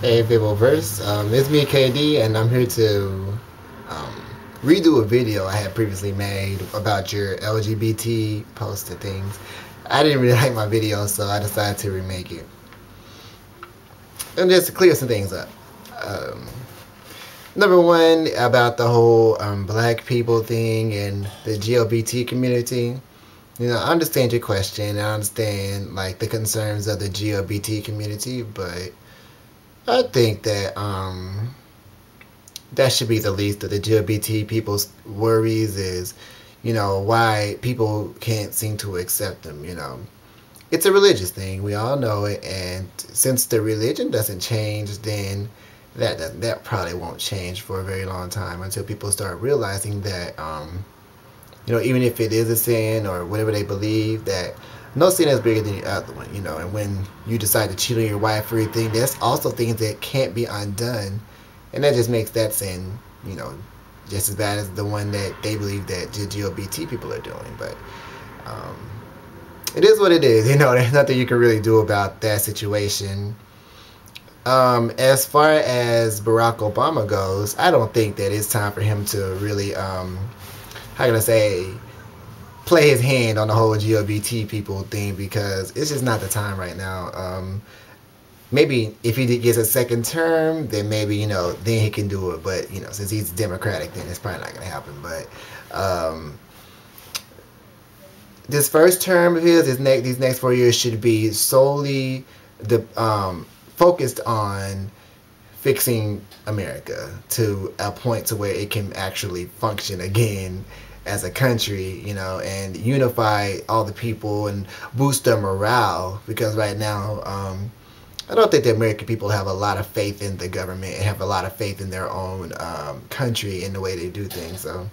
Hey, Bibleverse. It's me, KD, and I'm here to um, redo a video I had previously made about your LGBT posted things. I didn't really like my video, so I decided to remake it. And just to clear some things up. Um, Number one, about the whole black people thing and the LGBT community. I understand your question. I understand like the concerns of the LGBT community, but I think that that should be the least of the LGBT people's worries is, why people can't seem to accept them. It's a religious thing. We all know it. And since the religion doesn't change, then that probably won't change for a very long time until people start realizing that, even if it is a sin or whatever they believe, that no sin is bigger than the other one. And when you decide to cheat on your wife for everything, there's also things that can't be undone, and that just makes that sin, you know, just as bad as the one that they believe that the LGBT people are doing. But um, it is what it is. There's nothing you can really do about that situation. As far as Barack Obama goes, I don't think that it's time for him to really, how can I say, play his hand on the whole LGBT people thing, because it's just not the time right now. Maybe if he gets a second term, then maybe, then he can do it. But, since he's Democratic, then it's probably not going to happen. But this first term of his, these next 4 years should be solely focused on fixing America to a point to where it can actually function again as a country, and unify all the people and boost their morale. Because right now, I don't think the American people have a lot of faith in the government and have a lot of faith in their own country and the way they do things. So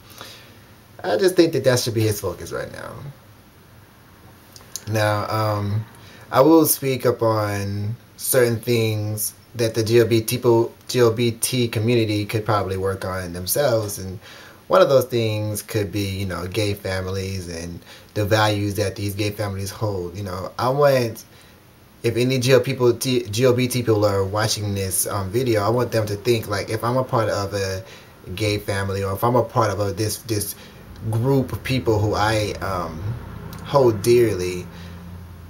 I just think that should be his focus right now. Now, I will speak up on certain things that the LGBT community could probably work on themselves, and one of those things could be, gay families and the values that these gay families hold. I want, if any LGBT people are watching this video, I want them to think like, if I'm a part of a gay family, or if I'm a part of this group of people who I hold dearly,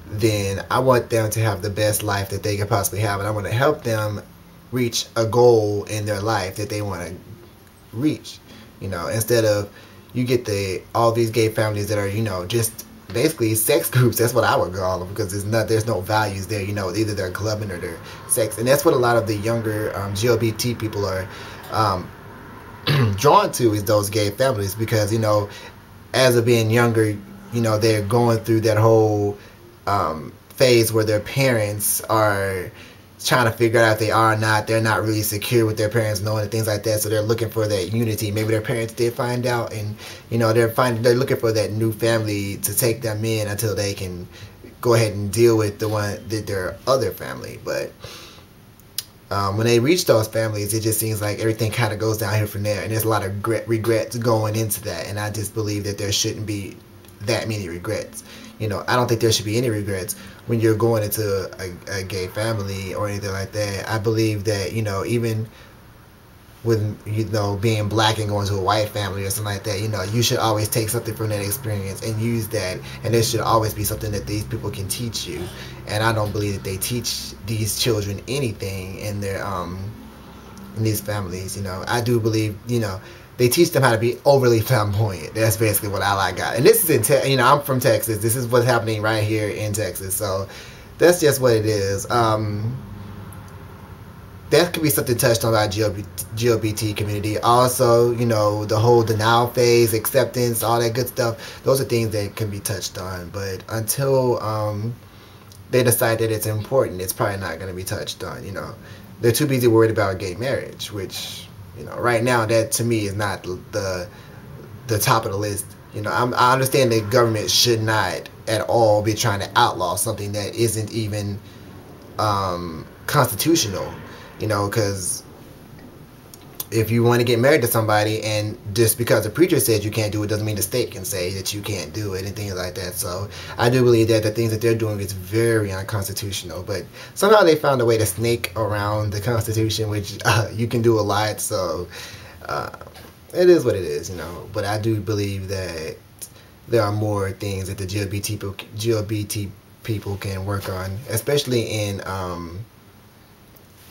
then I want them to have the best life that they could possibly have, and I want to help them reach a goal in their life that they want to reach. Instead of you get all these gay families that are, just basically sex groups. That's what I would call them, because there's no values there. Either they're clubbing or they're sex, and that's what a lot of the younger LGBT people are drawn to, is those gay families, because as of being younger, they're going through that whole phase where their parents are trying to figure out if they are or not. They're not really secure with their parents knowing and things like that, so they're looking for that unity. Maybe their parents did find out, and they're looking for that new family to take them in until they can go ahead and deal with their other family. But when they reach those families, it just seems like everything kind of goes downhill from there, and there's a lot of regrets going into that. And I just believe that there shouldn't be that many regrets. I don't think there should be any regrets when you're going into a gay family or anything like that. I believe that, even with, being black and going to a white family or something like that, you should always take something from that experience and use that. And there should always be something that these people can teach you. And I don't believe that they teach these children anything in their, in these families. I do believe, they teach them how to be overly flamboyant. That's basically what I got. And this is in, I'm from Texas. This is what's happening right here in Texas. So that's just what it is. That could be something touched on by LGBT community. Also, the whole denial phase, acceptance, all that good stuff. Those are things that can be touched on. But until they decide that it's important, it's probably not going to be touched on. They're too busy worried about gay marriage, which, right now, that to me is not the top of the list. I understand that government should not at all be trying to outlaw something that isn't even constitutional. Because if you want to get married to somebody, and just because the preacher said you can't do it doesn't mean the state can say that you can't do it and things like that. So I do believe that the things that they're doing is very unconstitutional, but somehow they found a way to snake around the Constitution, which you can do a lot. So it is what it is, you know. But I do believe that there are more things that the LGBT people can work on, especially in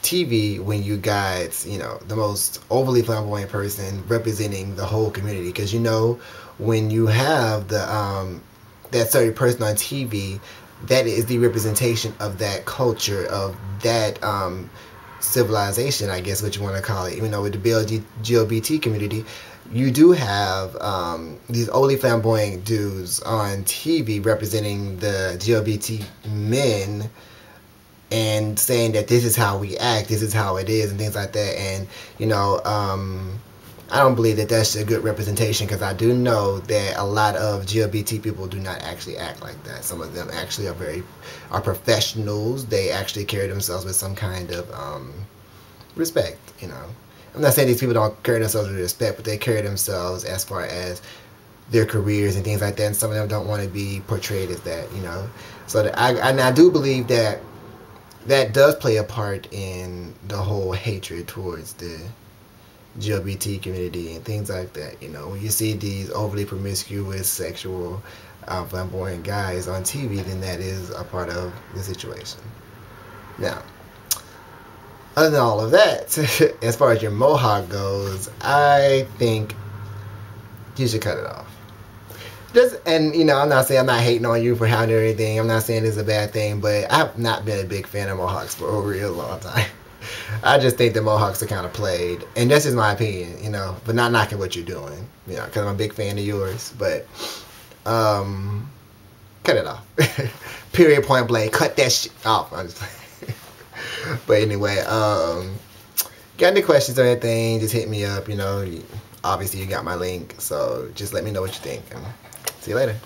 TV, when you got, you know, the most overly flamboyant person representing the whole community. Because, you know, when you have the that certain person on TV, that is the representation of that culture, of that civilization, I guess what you want to call it. You know, with the LGBT community, you do have these overly flamboyant dudes on TV representing the LGBT men, and saying that this is how we act, this is how it is, and things like that. And, you know, I don't believe that that's a good representation, because I do know that a lot of LGBT people do not actually act like that. Some of them actually are professionals. They actually carry themselves with some kind of respect, you know. I'm not saying these people don't carry themselves with respect, but they carry themselves as far as their careers and things like that, and some of them don't want to be portrayed as that, you know. So that I do believe that that does play a part in the whole hatred towards the LGBT community and things like that. You know, when you see these overly promiscuous, sexual, flamboyant guys on TV, then that is a part of the situation. Now, other than all of that, as far as your mohawk goes, I think you should cut it off. And, you know, I'm not saying I'm not hating on you for having it or anything. I'm not saying it's a bad thing, but I've not been a big fan of mohawks for a real long time. I just think the mohawks are kind of played, and that's just my opinion, you know, but not knocking what you're doing, you know, because I'm a big fan of yours. But cut it off. Period, point blank. Cut that shit off. I'm just playing. But anyway, got any questions or anything, just hit me up, you know. Obviously, you got my link, so just let me know what you think. And see you later.